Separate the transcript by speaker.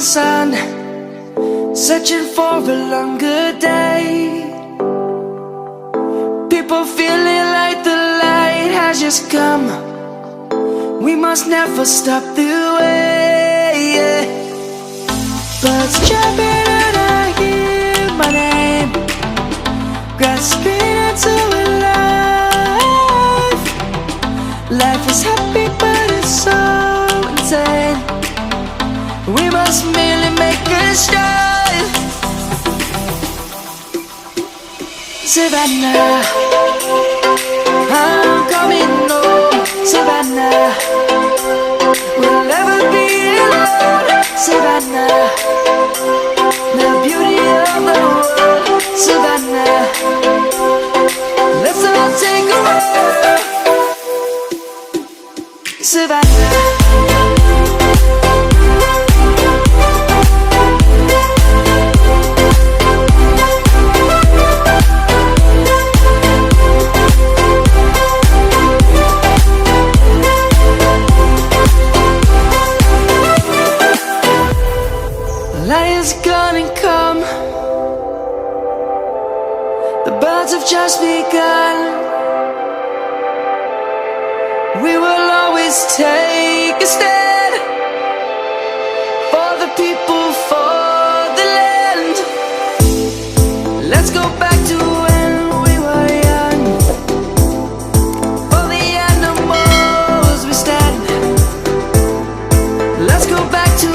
Speaker 1: sun, searching for a longer day. People feeling like the light has just come. We must never stop the way. Birds jumping and I hear my name, grasping into a life. Life is happy but it's so insane. We must merely make a start. Savannah, I'm coming home. Savannah, we'll never be alone. Savannah, the beauty of the world. Savannah, let's all take a walk. Savannah. Lion's gonna come. The birds have just begun. We will always take a stand for the people, for the land. Let's go back to when we were young. For the animals we stand. Let's go back to